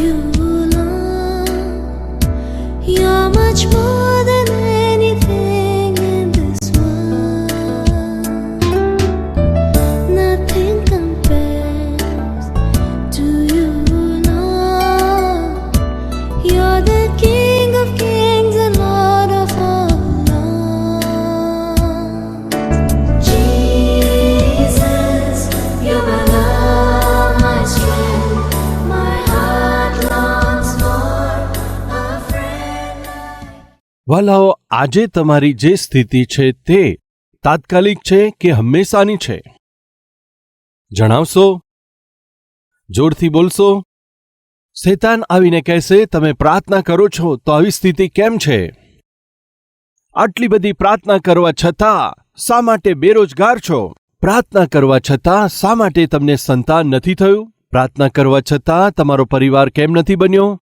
you love? You're much more than anything in this world. Nothing compares to you, Lord. You're the King of kings and Lord of all lords. Jesus, you're my love, my strength. My heart longs for a friend like વાલાઓ, આજે તમારી જે સ્થિતિ છે તે તાત્કાલિક છે કે હંમેશાની છે? જણાવશો? જોરથી બોલશો? શેતાન આવીને કહેશે, તમે પ્રાર્થના કરો છો તો આવી સ્થિતિ કેમ છે? આટલી બધી પ્રાર્થના કરવા છતાં શા માટે બેરોજગાર છો? પ્રાર્થના કરવા છતાં શા માટે તમને સંતાન નથી થયું? પ્રાર્થના કરવા છતાં તમારો પરિવાર કેમ નથી બન્યો?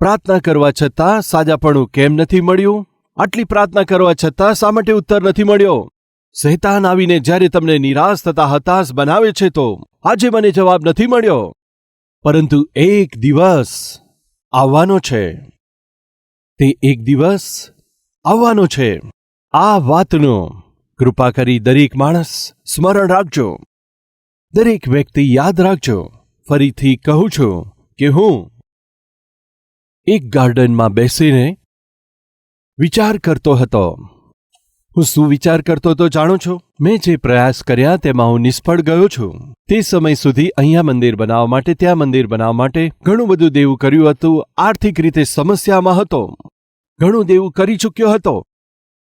પ્રાર્થના કરવા છતાં સાજાપણું કેમ નથી મળ્યું? આટલી પ્રાર્થના કરવા છતાં શા માટે ઉત્તર નથી મળ્યો? શેતાન આવીને જ્યારે તમને નિરાશ તથા હતાશ બનાવે છે તો આજે મને જવાબ નથી મળ્યો. પરંતુ એક દિવસ આવવાનો છે. તે એક દિવસ આવવાનો છે. આ વાતનો કૃપા કરી દરેક માણસ સ્મરણ રાખજો. દરેક વ્યક્તિ યાદ રાખજો. ફરીથી કહું છું કે હું એક ગાર્ડનમાં બેસીને વિચાર કરતો હતો. હું શું વિચાર કરતો તો જાણો છો? મેં જે પ્રયાસ કર્યા તેમાં હું નિષ્ફળ ગયો છું. તે સમય સુધી અહીંયા મંદિર બનાવવા માટે, ત્યાં મંદિર બનાવવા માટે ઘણું બધું દેવું કર્યું હતું. આર્થિક રીતે સમસ્યામાં હતો. ઘણું દેવું કરી ચૂક્યો હતો.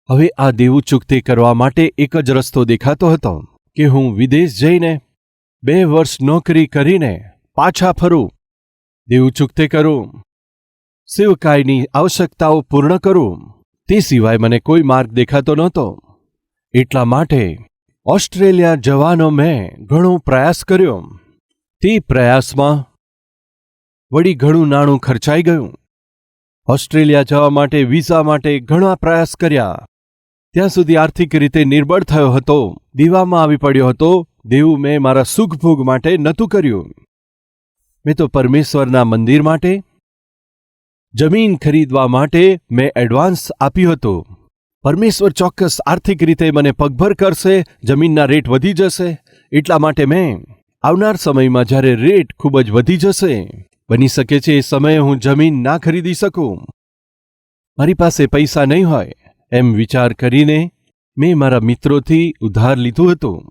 હવે આ દેવું ચૂકતી કરવા માટે એક જ રસ્તો દેખાતો હતો કે હું વિદેશ જઈને 2 વર્ષ નોકરી કરીને પાછા ફરું, દેવું ચૂકતે કરું, સેવકાઈની આવશ્યકતાઓ પૂર્ણ કરું. તે સિવાય મને કોઈ માર્ગ દેખાતો નહોતો. એટલા માટે ઓસ્ટ્રેલિયા જવાનો મેં ઘણો પ્રયાસ કર્યો. તે પ્રયાસમાં વળી ઘણું નાણું ખર્ચાઈ ગયું. ઓસ્ટ્રેલિયા જવા માટે, વિઝા માટે ઘણા પ્રયાસ કર્યા. ત્યાં સુધી આર્થિક રીતે નિર્બળ થયો હતો. દીવામાં આવી પડ્યો હતો. દેવું મેં મારા સુખભોગ માટે નહોતું કર્યું. મેં તો પરમેશ્વરના મંદિર માટે, જમીન ખરીદવા માટે મેં એડવાન્સ આપ્યું હતું. પરમેશ્વર ચોક્કસ આર્થિક રીતે મને પગભર કરશે, જમીનના રેટ વધી જશે. એટલા માટે મેં આવનાર સમયમાં જ્યારે રેટ ખૂબ જ વધી જશે, બની શકે છે એ સમયે હું જમીન ના ખરીદી શકું, મારી પાસે પૈસા નહીં હોય, એમ વિચાર કરીને મેં મારા મિત્રોથી ઉધાર લીધું હતું.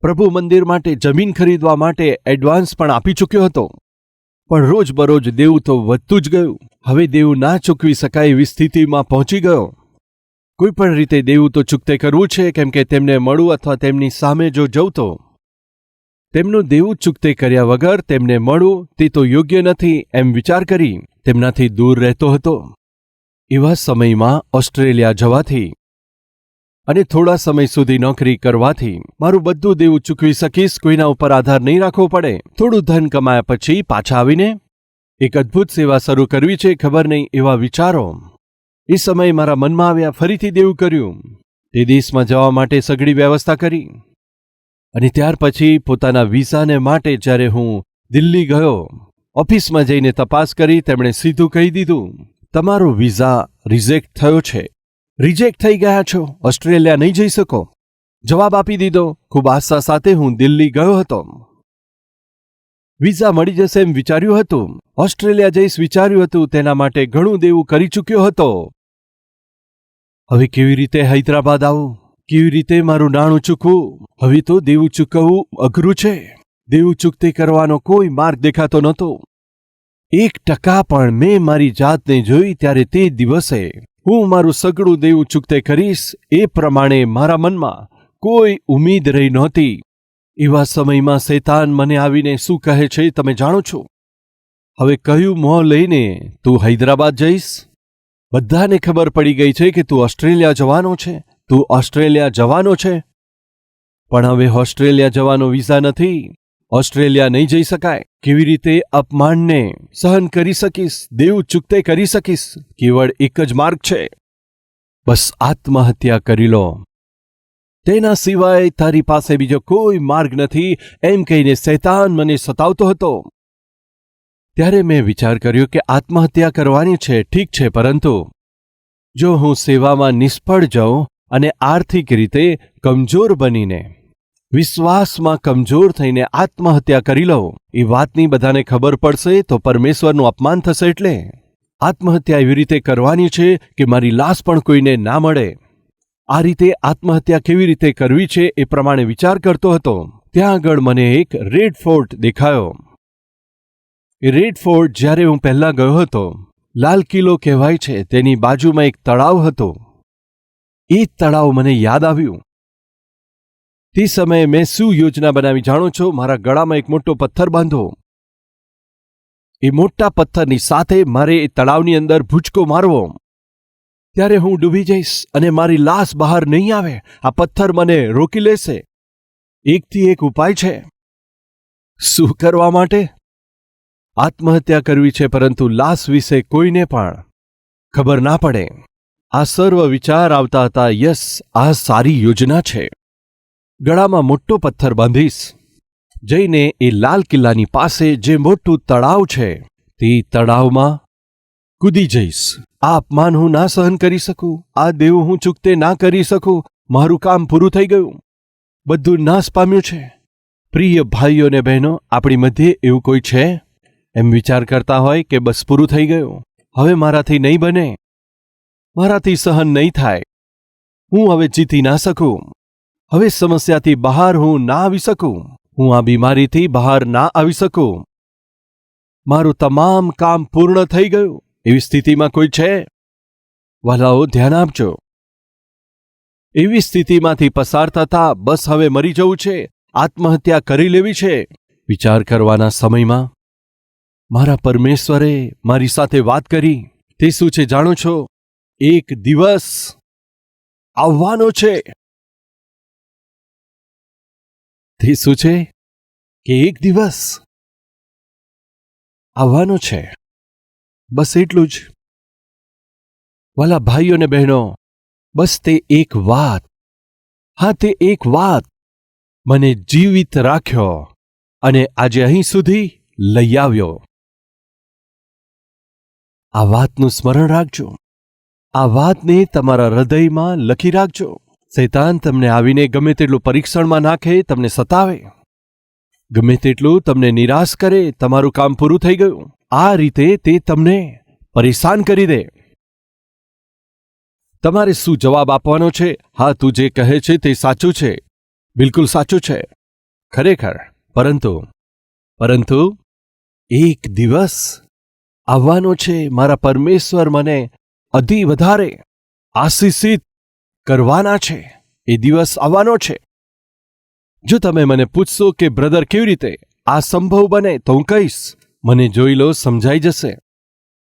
પ્રભુ મંદિર માટે જમીન ખરીદવા માટે એડવાન્સ પણ આપી ચૂક્યો હતો. પણ રોજબરોજ દેવું તો વધતું જ ગયું. હવે દેવું ના ચૂકવી શકાય એવી સ્થિતિમાં પહોંચી ગયો. કોઈ પણ રીતે દેવું તો ચૂકતે કરવું છે, કેમ કે તેમને મળું અથવા તેમની સામે જો જઉં તો તેમનું દેવું ચૂકતે કર્યા વગર તેમને મળું તે તો યોગ્ય નથી, એમ વિચાર કરી તેમનાથી દૂર રહેતો હતો. એવા સમયમાં ઓસ્ટ્રેલિયા જવાથી અને થોડા સમય સુધી નોકરી કરવાથી મારું બધું દેવું ચૂકવી શકીશ, કોઈના ઉપર આધાર નહીં રાખવો પડે. થોડું ધન કમાયા પછી પાછા આવીને એક અદ્ભુત સેવા શરૂ કરવી છે, ખબર નહીં, એવા વિચારો એ સમયે મારા મનમાં આવ્યા. ફરીથી દેવું કર્યું. તે દેશમાં જવા માટે સઘળી વ્યવસ્થા કરી અને ત્યાર પછી પોતાના વિઝાને માટે જ્યારે હું દિલ્હી ગયો, ઓફિસમાં જઈને તપાસ કરી. તેમણે સીધું કહી દીધું, તમારો વિઝા રિજેક્ટ થયો છે, રિજેક્ટ થઈ ગયા છો, ઓસ્ટ્રેલિયા નહીં જઈ શકો. જવાબ આપી દીધો. ખૂબ આશા સાથે હું દિલ્હી ગયો હતો. વિઝા મળી જશે એમ વિચાર્યું હતું. ઓસ્ટ્રેલિયા જઈશ વિચાર્યું હતું. તેના માટે ઘણું દેવું કરી ચૂક્યો હતો. હવે કેવી રીતે હૈદરાબાદ આવું? કેવી રીતે મારું નાણું ચૂકવું? હવે તો દેવું ચૂકવવું અઘરું છે. દેવું ચૂકતે કરવાનો કોઈ માર્ગ દેખાતો નહોતો. 1% પણ મેં મારી જાતને જોઈ ત્યારે તે દિવસે હું મારું સગળું દેવું ચૂકતે કરીશ એ પ્રમાણે મારા મનમાં કોઈ ઉમ્મીદ રહી નહોતી. એવા સમયમાં શૈતાન મને આવીને શું કહે છે તમે જાણો છો? હવે કયું મોં લઈને તું હૈદરાબાદ જઈશ? બધાને ખબર પડી ગઈ છે કે તું ઓસ્ટ્રેલિયા જવાનો છે, તું ઓસ્ટ્રેલિયા જવાનો છે. પણ હવે ઓસ્ટ્રેલિયા જવાનો વિઝા નથી. ઓસ્ટ્રેલિયા નહીં જઈ શકાય. કેવી રીતે અપમાનને સહન કરી શકીશ? દેવું ચૂકતે કરી શકીશ? કેવળ એક જ માર્ગ છે, બસ આત્મહત્યા કરી લો. તેના સિવાય તારી પાસે બીજો કોઈ માર્ગ નથી, એમ કહીને શૈતાન મને સતાવતો હતો. ત્યારે મેં વિચાર કર્યો કે આત્મહત્યા કરવાની છે, ઠીક છે, પરંતુ જો હું સેવામાં નિષ્ફળ જાઉં અને આર્થિક રીતે કમજોર બનીને વિશ્વાસમાં કમજોર થઈને આત્મહત્યા કરી લઉં, એ વાતની બધાને ખબર પડશે તો પરમેશ્વરનું અપમાન થશે. એટલે આત્મહત્યા એવી રીતે કરવાની છે કે મારી લાશ પણ કોઈને ના મળે. આ રીતે આત્મહત્યા કેવી રીતે કરવી છે એ પ્રમાણે વિચાર કરતો હતો. ત્યાં આગળ મને એક રેડ ફોર્ટ દેખાયો. એ રેડ ફોર્ટ જ્યારે હું પહેલા ગયો હતો, લાલ કિલ્લો કહેવાય છે, તેની બાજુમાં એક તળાવ હતો. એ તળાવ મને યાદ આવ્યું. તે સમયે મેં શું યોજના બનાવી જાણો છો? મારા ગળામાં એક મોટો પથ્થર બાંધો. એ મોટા પથ્થરની સાથે મારે એ તળાવની અંદર ભૂચકો મારવો. ત્યારે હું ડૂબી જઈશ અને મારી લાશ બહાર નહીં આવે. આ પથ્થર મને રોકી લેશે. એકથી એક ઉપાય છે. શું કરવા માટે? આત્મહત્યા કરવી છે, પરંતુ લાશ વિશે કોઈને પણ ખબર ના પડે. આ સર્વ વિચાર આવતા હતા. યસ, આ સારી યોજના છે. ગળામાં મોટો પથ્થર બાંધીશ. જઈને એ લાલ કિલ્લાની પાસે જે મોટું તળાવ છે તે તળાવમાં કૂદી જઈશ. આ અપમાન હું ના સહન કરી શકું. આ દેવ હું ચૂકતે ના કરી શકું. મારું કામ પૂરું થઈ ગયું. બધું નાશ પામ્યું છે. પ્રિય ભાઈઓ ને બહેનો, આપણી મધ્યે એવું કોઈ છે એમ વિચાર કરતા હોય કે બસ પૂરું થઈ ગયું, હવે મારાથી નહીં બને, મારાથી સહન નહીં થાય, હું હવે જીતી ના શકું, હવે સમસ્યાથી બહાર હું ના આવી શકું, હું આ બીમારીથી બહાર ના આવી શકું, મારું તમામ કામ પૂર્ણ થઈ ગયું, એવી સ્થિતિમાં કોઈ છે? વહાલાઓ, ધ્યાન આપજો. એવી સ્થિતિમાંથી પસાર થતા બસ હવે મરી જવું છે, આત્મહત્યા કરી લેવી છે, વિચાર કરવાના સમયમાં મારા પરમેશ્વરે મારી સાથે વાત કરી. તે શું છે જાણો છો? એક દિવસ આવવાનો છે. તે શું છે? કે એક દિવસ આવવાનો છે. બસ એટલું જ. વાલા ભાઈઓ ને બહેનો, બસ તે એક વાત, હા તે એક વાત મને જીવિત રાખ્યો અને આજે અહીં સુધી લઈ આવ્યો. આ વાતનું સ્મરણ રાખજો. આ વાતને તમારા હૃદયમાં લખી રાખજો. શૈતાન તમને આવીને ગમે તેટલું પરીક્ષણમાં નાખે, તમને સતાવે, ગમે તેટલું તમને નિરાશ કરે, તમારું કામ પૂરું થઈ ગયું, આ રીતે તે તમને પરેશાન કરી દે. તમારે શું જવાબ આપવાનો છે? હા, તું જે કહે છે તે સાચું છે, બિલકુલ સાચું છે, ખરેખર. પરંતુ એક દિવસ આવવાનો છે. મારા પરમેશ્વર મને અધિ વધારે આશીષિત કરવાના છે. એ દિવસ આવવાનો છે. જો તમે મને પૂછશો કે બ્રધર કેવી રીતે આ સંભવ બને, તો હું કહીશ, મને જોઈ લો, સમજાઈ જશે.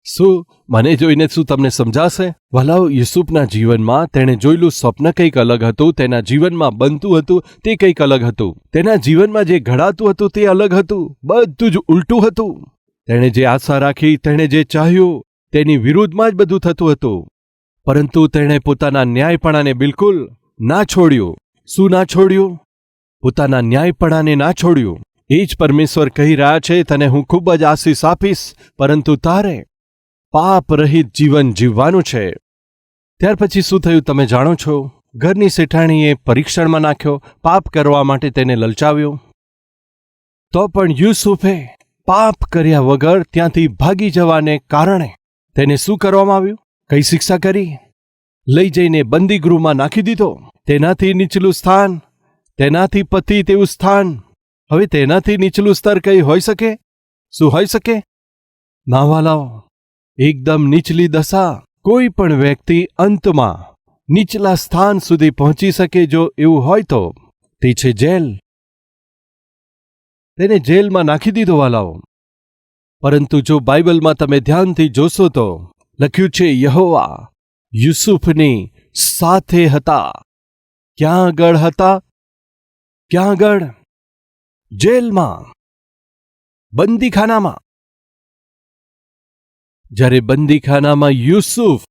શું મને જોઈને શું તમને સમજાશે? વહાલાઓ, યુસુફના જીવનમાં તેણે જોયેલું સ્વપ્ન કંઈક અલગ હતું, તેના જીવનમાં બનતું હતું તે કંઈક અલગ હતું, તેના જીવનમાં જે ઘડાતું હતું તે અલગ હતું, બધું જ ઉલટું હતું. તેણે જે આશા રાખી, તેણે જે ચાહ્યું તેની વિરુદ્ધમાં જ બધું થતું હતું. પરંતુ તેણે પોતાના ન્યાયપણાને બિલકુલ ના છોડ્યું. શું ના છોડ્યું? પોતાના ન્યાયપણાને ના છોડ્યું. એ જ પરમેશ્વર કહી રહ્યા છે, તને હું ખૂબ જ આશીષ આપીશ, પરંતુ તારે પાપ રહિત જીવન જીવવાનું છે. ત્યાર પછી શું થયું તમે જાણો છો? ઘરની શેઠાણીએ પરીક્ષણમાં નાખ્યો, પાપ કરવા માટે તેને લલચાવ્યો. તો પણ યુસુફે પાપ કર્યા વગર ત્યાંથી ભાગી જવાને કારણે તેને શું કરવામાં આવ્યું? કઈ શિક્ષા કરી? લઈ જઈને બંદીગૃહમાં નાખી દીધો. તેનાથી નીચલું સ્થાન, તેનાથી પતિ તેવું સ્થાન, હવે તેનાથી નીચલું સ્તર કઈ હોઈ શકે? શું હોઈ શકે? ના વાલાઓ, એકદમ નીચલી દશા. કોઈ પણ વ્યક્તિ અંતમાં નીચલા સ્થાન સુધી પહોંચી શકે જો એવું હોય તો તે છે જેલ. તેને જેલમાં નાખી દીધો વાલાઓ. પરંતુ જો બાઇબલમાં તમે ધ્યાનથી જોશો તો લખ્યું છે, યહોવા યુસુફની સાથે હતા. ક્યાં આગળ હતા? ક્યાં આગળ? જેલમાં, બંદીખાનામાં. જ્યારે બંદીખાનામાં યુસુફ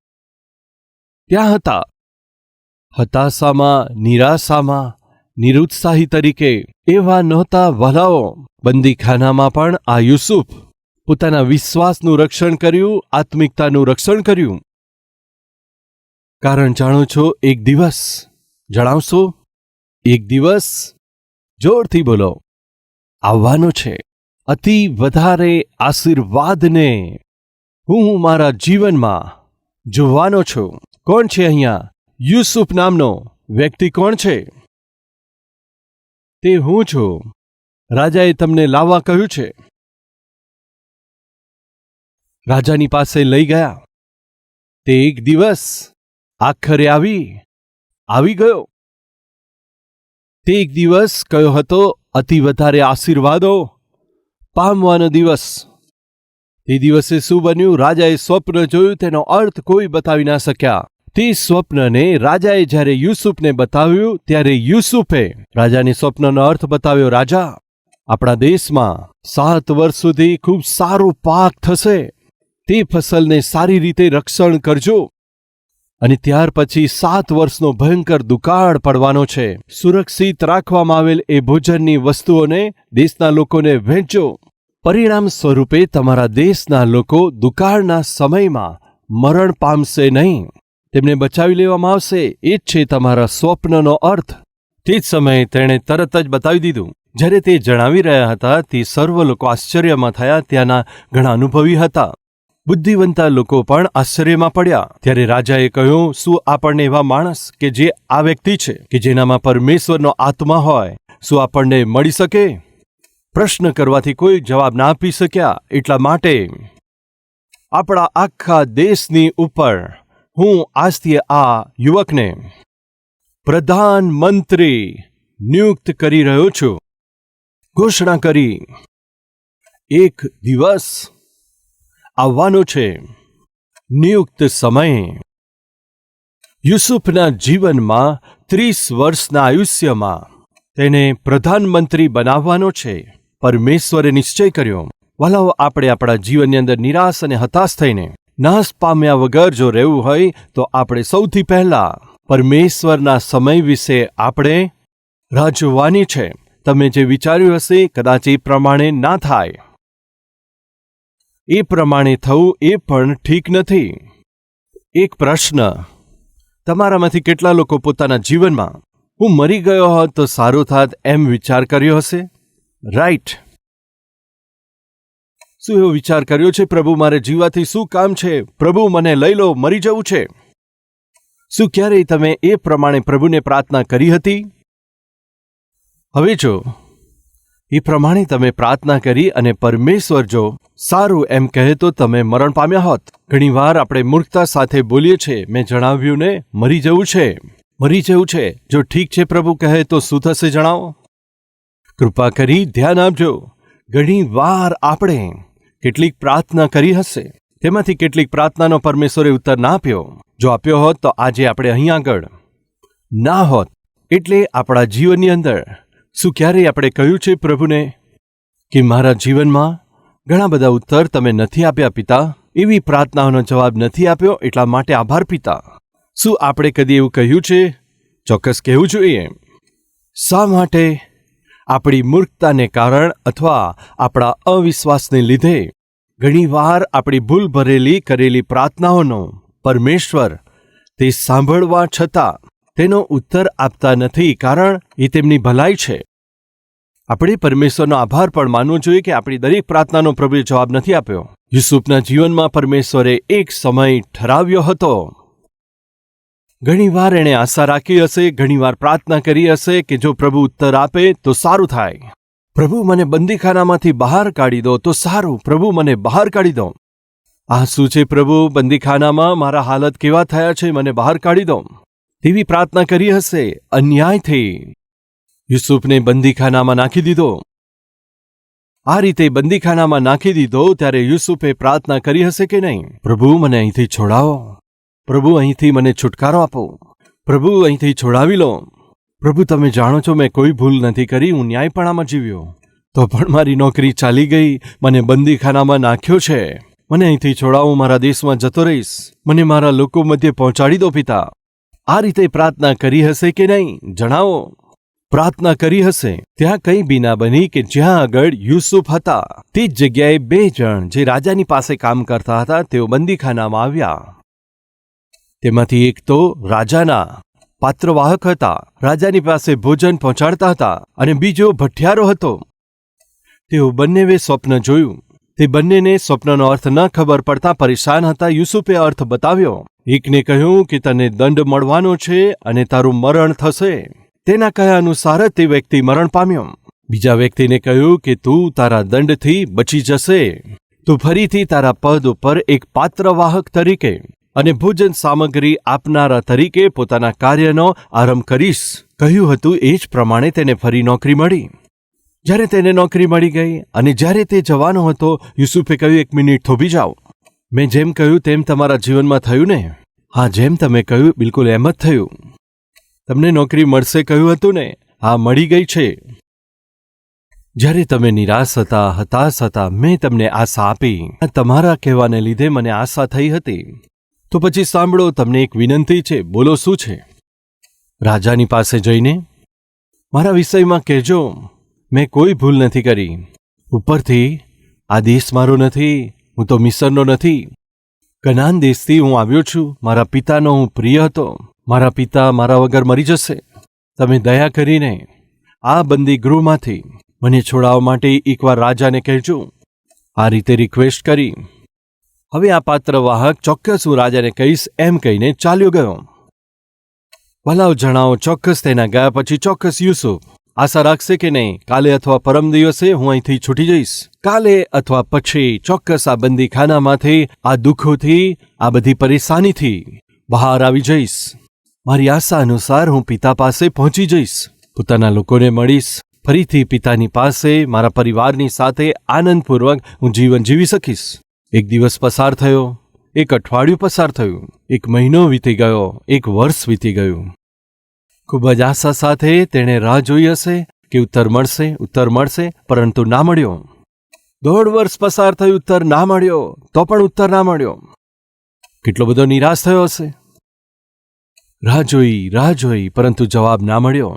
ત્યાં હતા, હતાશામાં, નિરાશામાં, નિરુત્સાહી તરીકે એવા નહોતા વહાલાઓ. બંદીખાનામાં પણ આ યુસુફ પોતાના વિશ્વાસનું રક્ષણ કર્યું, આત્મિકતાનું રક્ષણ કર્યું. કારણ જાણો છો, એક દિવસ જણાવશો, એક દિવસ જોરથી બોલો, આવવાનો છે અતિ વધારે આશીર્વાદને હું મારા જીવનમાં જોવાનો છું. કોણ છે અહીંયા? યુસુફ નામનો વ્યક્તિ કોણ છે? તે હું છું. રાજાએ તમને લાવવા કહ્યું છે. રાજાની પાસે લઈ ગયા. તે એક દિવસ આખરે આવી ગયો. તે એક દિવસ કયો હતો? અતિ વધારે આશીર્વાદો પામવાનો દિવસ. તે દિવસે શું બન્યું? રાજાએ સ્વપ્ન જોયું, તેનો અર્થ કોઈ બતાવી ના શક્યા. તે સ્વપ્નને રાજાએ જ્યારે યુસુફને બતાવ્યું, ત્યારે યુસુફે રાજાને સ્વપ્નનો અર્થ બતાવ્યો. રાજા, આપણા દેશમાં 7 વર્ષ સુધી ખૂબ સારો પાક થશે. તે ફસલને સારી રીતે રક્ષણ કરજો. અને ત્યાર પછી 7 વર્ષનો ભયંકર દુકાળ પડવાનો છે. સુરક્ષિત રાખવામાં આવેલ એ ભોજનની વસ્તુઓને દેશના લોકોને વહેંચો. પરિણામ સ્વરૂપે તમારા દેશના લોકો દુકાળના સમયમાં મરણ પામશે નહીં. તેમને બચાવી લેવામાં આવશે. એ જ છે તમારા સ્વપ્નનો અર્થ. તે જ સમયે તેણે તરત જ બતાવી દીધું. જ્યારે તે જણાવી રહ્યા હતા, તે સર્વ લોકો આશ્ચર્યમાં થયા. ત્યાંના ઘણા અનુભવી હતા. બુદ્ધિવંતા લોકો પણ આશ્ચર્યમાં પડ્યા. ત્યારે રાજાએ કહ્યું, શું આપણને એવા માણસ કે જે આ વ્યક્તિ છે, કે જેનામાં પરમેશ્વરનો આત્મા હોય, શું આપણને મળી શકે? પ્રશ્ન કરવાથી કોઈ જવાબ ના આપી શક્યા. એટલા માટે આપણા આખા દેશની ઉપર હું આજથી આ યુવકને પ્રધાનમંત્રી નિયુક્ત કરી રહ્યો છું. ઘોષણા કરી. એક દિવસ આવવાનો છે, નિયુક્ત સમય. યુસુફના જીવનમાં 30 વર્ષના આયુષ્યમાં તેને પ્રધાનમંત્રી બનાવવાનો છે. પરમેશ્વરે નિશ્ચય કર્યો. વાલાઓ, આપણે આપણા જીવનની અંદર નિરાશ અને હતાશ થઈને નાશ પામ્યા વગર જો રહેવું હોય, તો આપણે સૌથી પહેલા પરમેશ્વરના સમય વિશે આપણે રાહ જોવાની છે. તમે જે વિચાર્યું હશે, કદાચ એ પ્રમાણે ના થાય. એ પ્રમાણે થવું એ પણ ઠીક નથી. એક પ્રશ્ન, તમારામાંથી કેટલા લોકો પોતાના જીવનમાં હું મરી ગયો હોત તો સારું થાત એમ વિચાર કર્યો હશે? રાઈટ. શું એવો વિચાર કર્યો છે, પ્રભુ મારે જીવવાથી શું કામ છે? પ્રભુ મને લઈ લો, મરી જવું છે. શું ક્યારેય તમે એ પ્રમાણે પ્રભુને પ્રાર્થના કરી હતી? હવે જો એ પ્રમાણે તમે પ્રાર્થના કરી અને પરમેશ્વર જો સારું એમ કહે તો તમે મરણ પામ્યા હોત. ઘણીવાર આપણે મૂર્ખતા સાથે બોલીએ છીએ, મેં જણાવ્યું ને, મરી જવું છે, મરી જવું છે. જો ઠીક છે પ્રભુ કહે તો શું થશે જણાવો? કૃપા કરી ધ્યાન આપજો. ઘણી વાર આપણે કેટલીક પ્રાર્થના કરી હશે, તેમાંથી કેટલીક પ્રાર્થનાનો પરમેશ્વરે ઉત્તર ના આપ્યો. જો આપ્યો હોત તો આજે આપણે અહીં આગળ ના હોત. એટલે આપણા જીવનની અંદર શું ક્યારેય આપણે કહ્યું છે પ્રભુને કે મારા જીવનમાં ઘણા બધા ઉત્તર તમે નથી આપ્યા પિતા, એવી પ્રાર્થનાઓનો જવાબ નથી આપ્યો, એટલા માટે આભાર પિતા? શું આપણે કદી એવું કહ્યું છે? ચોક્કસ કહેવું જોઈએ. શા માટે? આપણી મૂર્ખતાને કારણ અથવા આપણા અવિશ્વાસને લીધે ઘણીવાર આપણી ભૂલ ભરેલી કરેલી પ્રાર્થનાઓનો પરમેશ્વર તે સાંભળવા છતાં તેનો ઉત્તર આપતા નથી, કારણ એ તેમની ભલાઈ છે. આપણે પરમેશ્વરનો આભાર પણ માનવો જોઈએ કે આપણી દરેક પ્રાર્થનાનો પ્રભુએ જવાબ નથી આપ્યો. યુસુફના જીવનમાં પરમેશ્વરે એક સમય ઠરાવ્યો હતો. ઘણીવાર એણે આશા રાખી હશે, ઘણીવાર પ્રાર્થના કરી હશે કે જો પ્રભુ ઉત્તર આપે તો સારું થાય. પ્રભુ મને બંદીખાનામાંથી બહાર કાઢી દો તો સારું, પ્રભુ મને બહાર કાઢી દો. આ શું છે પ્રભુ, બંદીખાનામાં મારા હાલત કેવા થયા છે, મને બહાર કાઢી દો. તેવી પ્રાર્થના કરી હશે. અન્યાયથી યુસુફને બંદીખાનામાં નાખી દીધો. આ રીતે બંદીખાનામાં નાખી દીધો ત્યારે યુસુફે પ્રાર્થના કરી હશે કે નહીં, પ્રભુ મને અહીંથી છોડાવો, પ્રભુ અહીંથી મને છુટકારો આપો, પ્રભુ અહીંથી છોડાવી લો. પ્રભુ તમે જાણો છો મેં કોઈ ભૂલ નથી કરી, હું ન્યાયપણામાં જીવ્યો, તો પણ મારી નોકરી ચાલી ગઈ, મને બંદીખાનામાં નાખ્યો છે, મને અહીંથી છોડાવો, મારા દેશમાં જતો રહીશ, મને મારા લોકો મધ્યે પહોંચાડી દો પિતા. આ રીતે પ્રાર્થના કરી હશે કે નહીં જણાવો? પ્રાર્થના કરી હશે. ત્યાં કંઈ બીના બની કે જ્યાં આગળ યુસુફ હતા તે જ જગ્યાએ 2 જણ જે રાજાની પાસે કામ કરતા હતા તેઓ બંદીખાનામાં આવ્યા. તેમાંથી એક તો રાજાના પાત્રવાહક હતા, રાજાની પાસે ભોજન પહોંચાડતા હતા, અને બીજો ભઠિયારો હતો. તેઓ બંનેએ સ્વપ્ન જોયું. તે બંનેને સ્વપ્નનો અર્થ ન ખબર પડતા પરેશાન હતા. યુસુફે અર્થ બતાવ્યો. એકને કહ્યું કે તને દંડ મળવાનો છે અને તારું મરણ થશે. તેના કહ્યા અનુસાર જ તે વ્યક્તિ મરણ પામ્યો. બીજા વ્યક્તિને કહ્યું કે તું તારા દંડથી બચી જશે. તું ફરીથી તારા પદ ઉપર એક પાત્રવાહક તરીકે અને ભોજન સામગ્રી આપનારા તરીકે પોતાના કાર્યનો આરંભ કરીશ. કહ્યું હતું એ જ પ્રમાણે તેને ફરી નોકરી મળી. જ્યારે તેને નોકરી મળી ગઈ અને જ્યારે તે જવાનો હતો, યુસુફે કહ્યું, 1 મિનિટ થોભી જાઓ. મેં જેમ કહ્યું તેમ તમારા જીવનમાં થયું ને? હા, જેમ તમે કહ્યું બિલકુલ એમ જ થયું. તમને નોકરી મળશે કહ્યું હતું ને? હા, મળી ગઈ છે. જ્યારે તમે નિરાશ હતા, હતાશ હતા, મેં તમને આશા આપી. તમારા કહેવાને લીધે મને આશા થઈ હતી. તો પછી સાંભળો, તમને એક વિનંતી છે. બોલો, શું છે? રાજાની પાસે જઈને મારા વિષયમાં કહેજો. મેં કોઈ ભૂલ નથી કરી. ઉપરથી આ દેશ મારો નથી, હું તો મિસરનો નથી. કનાન દેશથી હું આવ્યો છું. મારા પિતાનો હું પ્રિય હતો. મારા પિતા મારા વગર મરી જશે. તમે દયા કરીને આ બંદી ગૃહમાંથી મને છોડાવવા માટે એકવાર રાજાને કહેજો. આ રીતે રિક્વેસ્ટ કરી. હવે આ પાત્રવાહક ચોક્કસ હું રાજાને કહીશ એમ કહીને ચાલ્યો ગયો. ભલાઓ જણાવો, ચોક્કસ તેના ગયા પછી ચોક્કસ યુસુફ આશા રાખશે કે નહીં કાલે અથવા પરમ દિવસે હું અહીંથી છૂટી જઈશ? કાલે અથવા પછી ચોક્કસ આ બંદીખાનામાંથી, આ દુઃખોથી, આ બધી પરેશાનીથી બહાર આવી જઈશ. મારી આશા અનુસાર હું પિતા પાસે પહોંચી જઈશ. પોતાના લોકોને મળીશ. ફરીથી પિતાની પાસે મારા પરિવારની સાથે આનંદપૂર્વક હું જીવન જીવી શકીશ. 1 દિવસ પસાર થયો, 1 અઠવાડિયું પસાર થયું, 1 મહિનો વીતી ગયો, 1 વર્ષ વીતી ગયું. ખૂબ જ આશા સાથે તેણે રાહ જોઈ હશે કે ઉત્તર મળશે, પરંતુ ના મળ્યો. 1.5 વર્ષ પસાર થયું, ઉત્તર ના મળ્યો, તો પણ ઉત્તર ના મળ્યો. કેટલો બધો નિરાશ થયો હશે. રાહ જોઈ, પરંતુ જવાબ ના મળ્યો.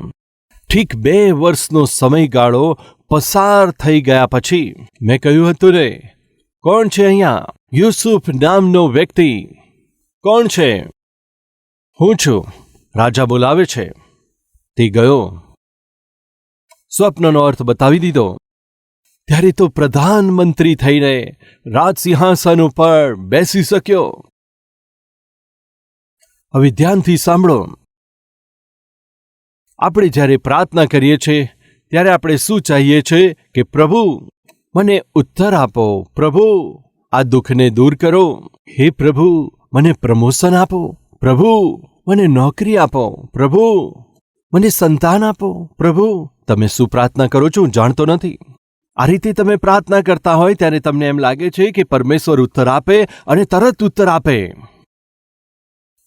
ઠીક 2 વર્ષનો સમયગાળો પસાર થઈ ગયા પછી મેં કહ્યું હતું ને, કોણ છે અહીંયા? યુસુફ નામનો વ્યક્તિ કોણ છે? હું છું. રાજા બોલાવે છે. તે ગયો. સ્વપ્નનો અર્થ બતાવી દીધો. ત્યારે તો પ્રધાનમંત્રી થઈને રાજસિંહાસન ઉપર બેસી શક્યો. હવે ધ્યાનથી સાંભળો. આપણે જ્યારે પ્રાર્થના કરીએ છીએ ત્યારે આપણે શું ચાહીએ છીએ કે પ્રભુ મને ઉત્તર આપો, પ્રભુ આ દુઃખને દૂર કરો, હે પ્રભુ મને પ્રમોશન આપો, પ્રભુ મને નોકરી આપો, પ્રભુ મને સંતાન આપો. પ્રભુ, તમે શું પ્રાર્થના કરો છો હું જાણતો નથી. આ રીતે તમે પ્રાર્થના કરતા હોય ત્યારે તમને એમ લાગે છે કે પરમેશ્વર ઉત્તર આપે અને તરત ઉત્તર આપે.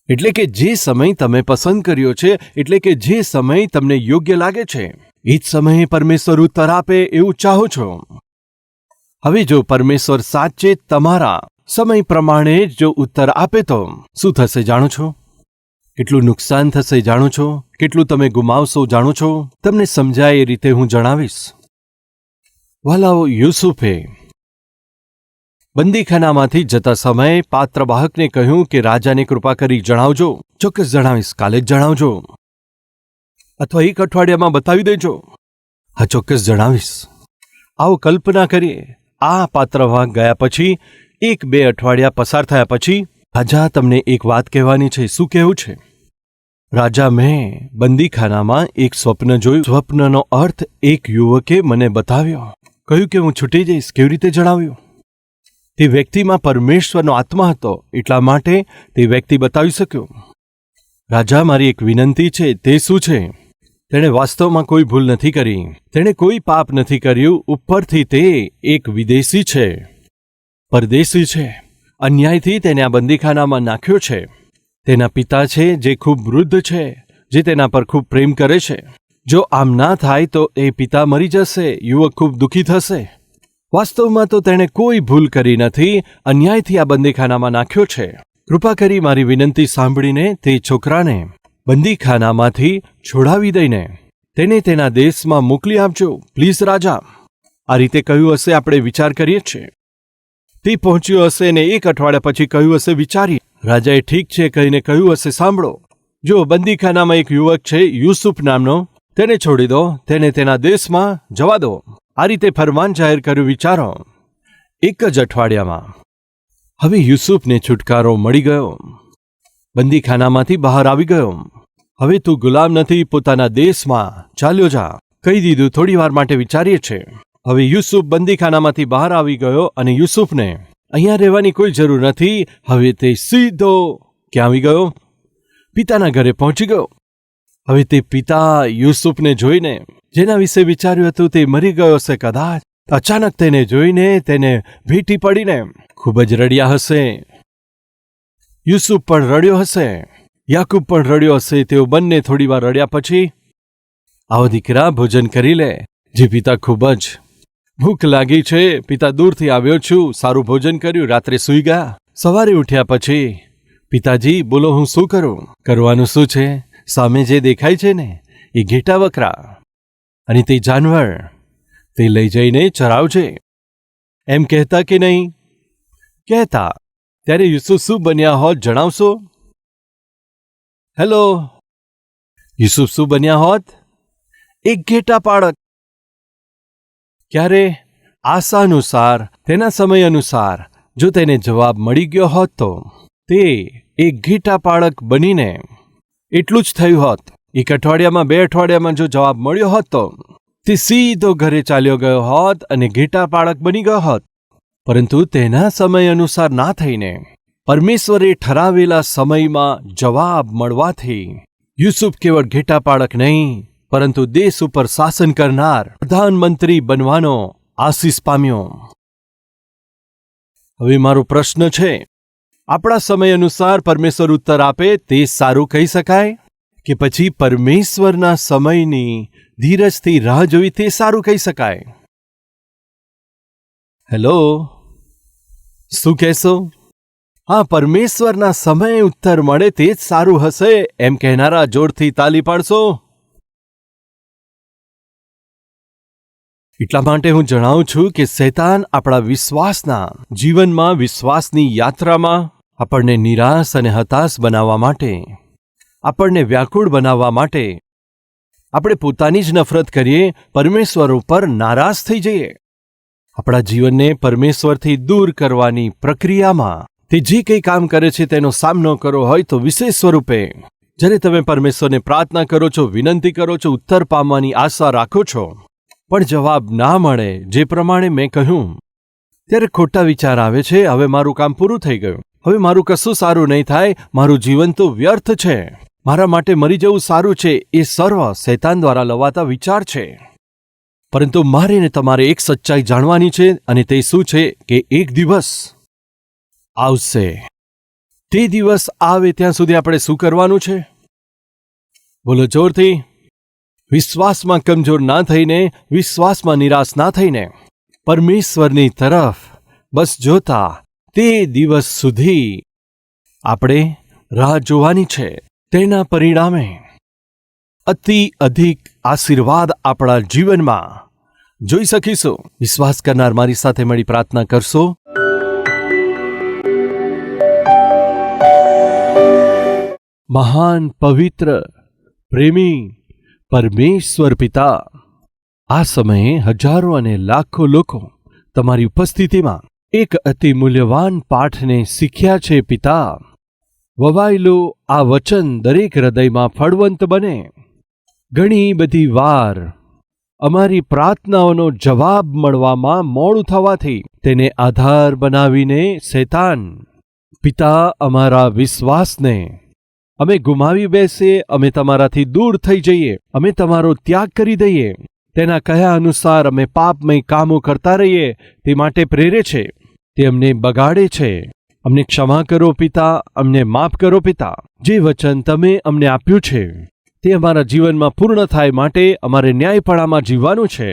એટલે કે જે સમય તમે પસંદ કર્યો છે, એટલે કે જે સમય તમને યોગ્ય લાગે છે, એ જ સમયે પરમેશ્વર ઉત્તર આપે એવું ચાહો છો. હવે જો પરમેશ્વર સાચે તમારા સમય પ્રમાણે જો ઉત્તર આપે તો શું થશે જાણો છો? કેટલું નુકસાન થશે જાણો છો? કેટલું તમે ગુમાવશો જાણો છો? તમને સમજાય એ રીતે હું જણાવીશ. વાલાઓ, યુસુફે બંદીખાનામાંથી જતા સમયે પાત્રવાહકને કહ્યું કે રાજાને કૃપા કરી જણાવજો. ચોક્કસ જણાવીશ, કાલે જ જણાવજો, અથવા 1 અઠવાડિયામાં બતાવી દેજો. હા, ચોક્કસ જણાવીશ. આવો કલ્પના કરીએ, આ પાત્રવાહક ગયા પછી 1-2 અઠવાડિયા પસાર થયા પછી રાજા તમને એક વાત કહેવાની છે. શું કહેવું છે? રાજા, મેં બંદીખાનામાં એક સ્વપ્ન જોયું. સ્વપ્નનો અર્થ એક યુવકે મને બતાવ્યો. કહ્યું કે હું છૂટી જઈશ. કેવી રીતે જણાવ્યું? તે વ્યક્તિમાં પરમેશ્વરનો આત્મા હતો, એટલા માટે તે વ્યક્તિ બતાવી શક્યો. રાજા, મારી એક વિનંતી છે. તે શું છે? તેણે વાસ્તવમાં કોઈ ભૂલ નથી કરી. તેણે કોઈ પાપ નથી કર્યું. ઉપરથી તે એક વિદેશી છે, પરદેશી છે. અન્યાયથી તેને આ બંદીખાનામાં નાખ્યો છે. તેના પિતા છે જે ખૂબ વૃદ્ધ છે, જે તેના પર ખૂબ પ્રેમ કરે છે. જો આમ ના થાય તો એ પિતા મરી જશે. યુવક ખૂબ દુઃખી થશે. વાસ્તવમાં તો તેણે કોઈ ભૂલ કરી નથી. અન્યાયથી આ બંદીખાનામાં નાખ્યો છે. કૃપા કરી મારી વિનંતી સાંભળીને તે છોકરાને બંદીખાનામાંથી છોડાવી દઈને તેને તેના દેશમાં મોકલી આપજો, પ્લીઝ રાજા. આ રીતે કહ્યું હશે, આપણે વિચાર કરીએ છીએ. તે પહોંચ્યો હશે ને 1 અઠવાડિયા પછી કહ્યું હશે, વિચારીએ. રાજાએ ઠીક છે કહીને કહ્યું હશે, સાંભળો, જો બંદીખાનામાં એક યુવક છે યુસુફ નામનો, તેને છોડી દો, તેને તેના દેશમાં જવા દો. આ રીતે ફરમાન જાહેર કર્યું. વિચારો, 1 જ અઠવાડિયામાં હવે યુસુફને છુટકારો મળી ગયો, બંદીખાનામાંથી બહાર આવી ગયો. હવે તું ગુલામ નથી, પોતાના દેશમાં ચાલ્યો જા. કહી દીધું, થોડી વાર માટે વિચારીએ છે. હવે યુસુફ બંદીખાનામાંથી બહાર આવી ગયો અને યુસુફને અહીંયા રહેવાની કોઈ જરૂર નથી. હવે તે સીધો ક્યાં આવી ગયો? પિતાના ઘરે પહોંચી ગયો. હવે તે પિતા યુસુફને જોઈને, જેના વિશે વિચાર્યું હતું તે મરી ગયો હશે કદાચ, અચાનક તેને જોઈને તેને ભેટી પડીને ખૂબ જ રડ્યા હશે. યુસુફ પણ રડ્યો હશે, યાકૂબ પણ રડ્યો હશે. તેઓ બંને થોડી વાર રડ્યા પછી, આવો દીકરા, ભોજન કરી લે. જે પિતા, ખૂબ જ ભૂખ લાગી છે, પિતા દૂરથી આવ્યો છું, સારું ભોજન કર્યું, રાત્રે સૂઈ ગયા. સવારે ઉઠ્યા પછી, પિતાજી બોલો, હું શું કરું? કરવાનું શું છે? સામે જે દેખાય છે ને એ ઘેટા બકરા અને તે જાનવર, તે લઈ જઈને ચરાવજે. એમ કહેતા કે નહીં કહેતા? ત્યારે યુસુફ શું બન્યા હોત જણાવશો? હેલો, યુસુફ શું બન્યા હોત? એક ઘેટા પાળક. ક્યારે? આશા અનુસાર, તેના સમય અનુસાર જો તેને જવાબ મળી ગયો હોત તો તે એક ઘેટા પાળક બનીને એટલું જ થયું હોત. 1 અઠવાડિયામાં, 2 અઠવાડિયામાં જો જવાબ મળ્યો હોત તો તે સીધો ઘરે ચાલ્યો ગયો હોત અને ઘેટા પાળક બની ગયો હોત. પરંતુ તેના સમય અનુસાર ના થઈને પરમેશ્વરે ઠરાવેલા સમયમાં જવાબ મળવાથી યુસુફ કેવળ ઘેટા પાળક નહીં, પરંતુ દેશ ઉપર શાસન કરનાર પ્રધાનમંત્રી બનવાનો આશીષ પામ્યો. હવે મારો પ્રશ્ન છે, આપણા સમય અનુસાર પરમેશ્વર ઉત્તર આપે તે સારું કહી શકાય, કે પછી પરમેશ્વરના સમયની ધીરજથી રાહ જોવી તે સારું કહી શકાય? હેલો, શું કહેશો? હા, પરમેશ્વરના સમયે ઉત્તર મળે તે જ સારું હશે એમ કહેનારા જોરથી તાલી પાડશો. એટલા માટે હું જણાવું છું કે શૈતાન આપણા વિશ્વાસના જીવનમાં, વિશ્વાસની યાત્રામાં આપણને નિરાશ અને હતાશ બનાવવા માટે, આપણને વ્યાકુળ બનાવવા માટે, આપણે પોતાની જ નફરત કરીએ, પરમેશ્વર ઉપર નારાજ થઈ જઈએ. આપણા જીવનને પરમેશ્વરથી દૂર કરવાની પ્રક્રિયામાં તે જે કંઈ કામ કરે છે તેનો સામનો કરવો હોય તો વિશેષ સ્વરૂપે જ્યારે તમે પરમેશ્વરને પ્રાર્થના કરો છો, વિનંતી કરો છો, ઉત્તર પામવાની આશા રાખો છો, પણ જવાબ ના મળે જે પ્રમાણે મેં કહ્યું, ત્યારે ખોટા વિચાર આવે છે. હવે મારું કામ પૂરું થઈ ગયું, હવે મારું કશું સારું નહીં થાય, મારું જીવન તો વ્યર્થ છે, મારા માટે મરી જવું સારું છે. એ સર્વ શૈતાન દ્વારા લવાતા વિચાર છે. પરંતુ મારે ને તમારે એક સચ્ચાઈ જાણવાની છે, અને તે શું છે કે એક દિવસ આવશે. તે દિવસ આવે ત્યાં સુધી આપણે શું કરવાનું છે? બોલો જોરથી. વિશ્વાસમાં કમજોર ના થઈને, વિશ્વાસમાં નિરાશ ના થઈને, પરમેશ્વરની તરફ બસ જોતા તે દિવસ સુધી આપણે રાહ જોવાની છે. તેના પરિણામે અતિ અધિક આશીર્વાદ આપણા જીવનમાં જોઈ શકીશું. વિશ્વાસ કરનાર મારી સાથે મળી પ્રાર્થના કરશો. મહાન, પવિત્ર, પ્રેમી પરમેશ્વર પિતા, આ સમયે હજારો અને લાખો લોકો તમારી ઉપસ્થિતિમાં એક અતિ મૂલ્યવાન પાઠને શીખ્યા છે. પિતા, વવાયેલું આ વચન દરેક હૃદયમાં ફળવંત બને. ઘણી બધી વાર અમારી પ્રાર્થનાઓનો જવાબ મળવામાં મોડું થવાથી તેને આધાર બનાવીને શૈતાન પિતા અમારા વિશ્વાસને અમે ગુમાવી બેસીએ, અમે તમારાથી દૂર થઈ જઈએ, અમે તમારો ત્યાગ કરી દઈએ, તેના કહ્યા અનુસાર અમે પાપમય કામો કરતા રહીએ તે માટે પ્રેરે છે. તે અમને બગાડે છે. અમને ક્ષમા કરો પિતા, અમને માફ કરો પિતા. જે વચન તમે અમને આપ્યું છે તે અમારા જીવનમાં પૂર્ણ થાય માટે અમારે ન્યાયપણામાં જીવવાનું છે.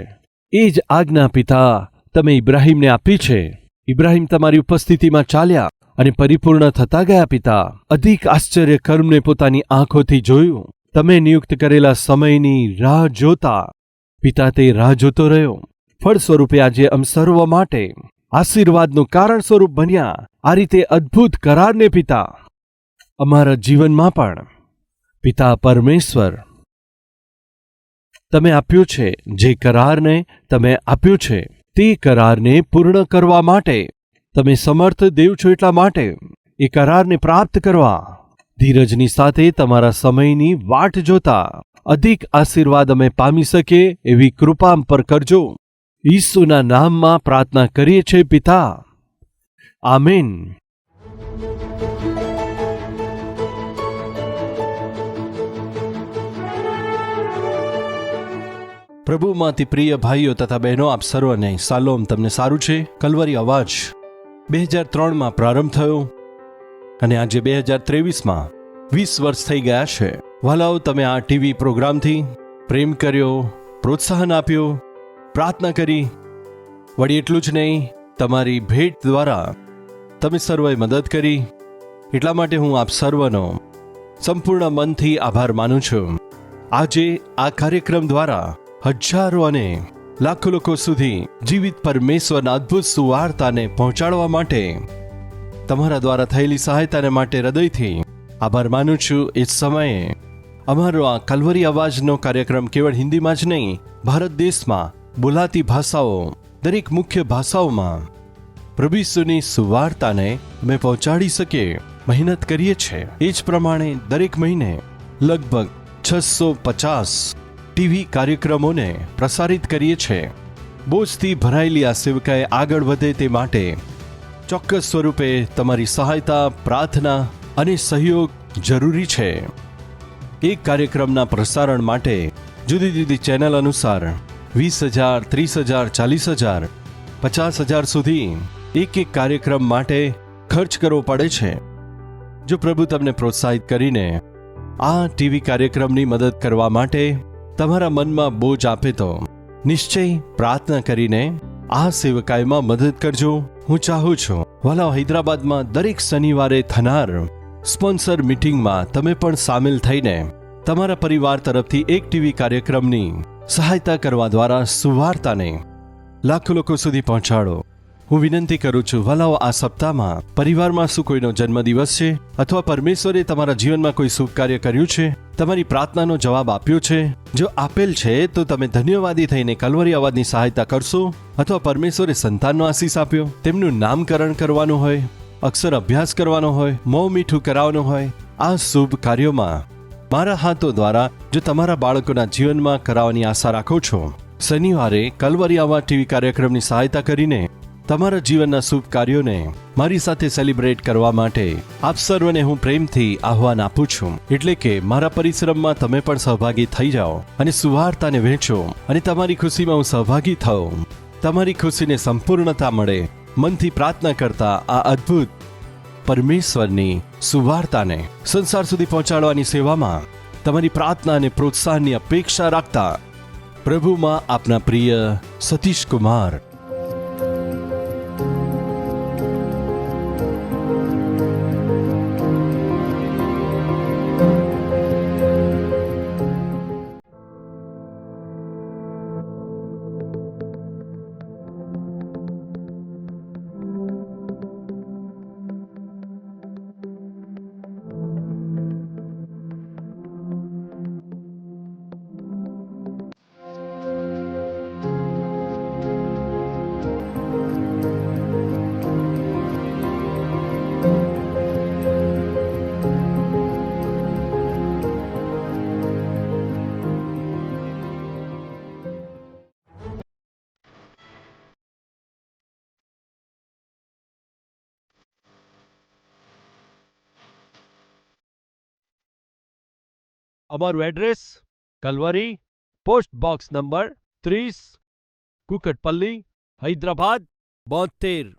એ જ આજ્ઞા પિતા તમે ઇબ્રાહીમને આપી છે. ઇબ્રાહીમ તમારી ઉપસ્થિતિમાં ચાલ્યા અને પરિપૂર્ણ થતા ગયા પિતા. અધિક આશ્ચર્ય કર્મને પોતાની આંખોથી જોયું. તમે નિયુક્ત કરેલા સમયની રાહ જોતા પિતા તે રાહ જોતો રહ્યો. ફળ સ્વરૂપે આજે સર્વ માટે આશીર્વાદનું કારણ સ્વરૂપ બન્યા આ રીતે અદ્ભુત કરારને પિતા અમારા જીવનમાં પણ પિતા પરમેશ્વર તમે આપ્યું છે. જે કરારને તમે આપ્યું છે તે કરારને પૂર્ણ કરવા માટે તમે સમર્થ દેવ છો. એટલા માટે એ કરારને પ્રાપ્ત કરવા ધીરજની સાથે તમારા સમયની વાટ જોતા અધિક આશીર્વાદ અમે પામી શકીએ એવી કૃપા અમ પર કરજો. ઈસુના નામમાં પ્રાર્થના કરીએ છીએ પિતા. આમીન. પ્રભુમાંથી પ્રિય ભાઈઓ તથા બહેનો, આપ સર્વને સાલોમ. તમને સારું છે? કલવરી અવાજ 2003માં પ્રારંભ થયો અને આજે 2023માં 20 વર્ષ થઈ ગયા છે. વાલાઓ, તમે આ ટીવી પ્રોગ્રામથી પ્રેમ કર્યો, પ્રોત્સાહન આપ્યો, પ્રાર્થના કરી. વળી એટલું જ નહીં, તમારી ભેટ દ્વારા તમે સર્વે મદદ કરી. એટલા માટે હું આપ સર્વનો સંપૂર્ણ મનથી આભાર માનું છું. આજે આ કાર્યક્રમ દ્વારા હજારો અને લાખો લોકો સુધી જીવિત પરમેશ્વરના અદ્ભુત સુવાર્તાને પહોંચાડવા માટે તમારા દ્વારા થયેલી સહાયતાને માટે હૃદયથી આભાર માનું છું. એ સમયે અમારો આ કલવરી અવાજનો કાર્યક્રમ કેવળ હિન્દીમાં જ નહીં, ભારત દેશમાં બોલાતી ભાષાઓ, દરેક મુખ્ય ભાષાઓમાં પ્રભુ ઈસુની સુવાર્તાને અમે પહોંચાડી શકીએ મહેનત કરીએ છીએ. એ જ પ્રમાણે દરેક મહિને લગભગ 650 ટીવી કાર્યક્રમોને પ્રસારિત કરીએ છીએ. બોજથી ભરાયેલી આ સેવકાએ આગળ વધે તે માટે ચોક્કસ સ્વરૂપે તમારી સહાયતા, પ્રાર્થના અને સહયોગ જરૂરી છે. એક કાર્યક્રમના પ્રસારણ માટે જુદી જુદી ચેનલ અનુસાર 20,000, 30,000, 40,000, 50,000 સુધી એક કાર્યક્રમ માટે ખર્ચ કરવો પડે છે. જો પ્રભુ તમને પ્રોત્સાહિત કરીને આ ટીવી કાર્યક્રમની મદદ કરવા માટે તમારા મનમાં બોજ આપે તો નિશ્ચય પ્રાર્થના કરીને આ સેવકાઈમાં મદદ કરજો. હું ચાહું છું વાલાઓ, હૈદરાબાદમાં દરેક શનિવારે થનાર સ્પોન્સર મીટિંગમાં તમે પણ સામેલ થઈને તમારા પરિવાર તરફથી એક ટીવી કાર્યક્રમની સહાયતા કરવા દ્વારા સુવાર્તાને લાખો લોકો સુધી પહોંચાડો. હું વિનંતી કરું છું વાલાઓ, આ સપ્તાહમાં પરિવારમાં શું કોઈનો જન્મદિવસ છે અથવા પરમેશ્વરે તમારા જીવનમાં કોઈ શુભ કાર્ય કર્યું છે, તમારી પ્રાર્થનાનો જવાબ આપ્યો છે? જો આપેલ છે તો તમે ધન્યવાદી થઈને કલવરી અવાજની સહાયતા કરશો. અથવા પરમેશ્વરે સંતાનનો આશીષ આપ્યો, તેમનું નામકરણ કરવાનું હોય, અક્ષર અભ્યાસ કરવાનો હોય, મોં મીઠું કરાવવાનું હોય, આ શુભ કાર્યોમાં મારા હાથો દ્વારા જો તમારા બાળકોના જીવનમાં કરાવવાની આશા રાખો છો, શનિવારે કલવરી અવાજ ટીવી કાર્યક્રમની સહાયતા કરીને તમારા જીવનના શુભ કાર્યોને મારી સાથે સેલિબ્રેટ કરવા માટે આપ સર્વને હું પ્રેમથી આહ્વાન આપું છું. એટલે કે મારા પરિશ્રમમાં તમે પણ સહભાગી થઈ જાઓ અને સુવાર્તાને વહેંચો અને તમારી ખુશીમાં હું સહભાગી થાઉં. તમારી ખુશીને સંપૂર્ણતા મળે. મનથી પ્રાર્થના કરતા આ અદ્ભુત પરમેશ્વરની સુવાર્તાને સંસાર સુધી પહોંચાડવાની સેવામાં તમારી પ્રાર્થના અને પ્રોત્સાહનની અપેક્ષા રાખતા પ્રભુમાં આપના પ્રિય સતીશ કુમાર. અમારું address Calvary, post box number 30, Kukatpally, Hyderabad 72.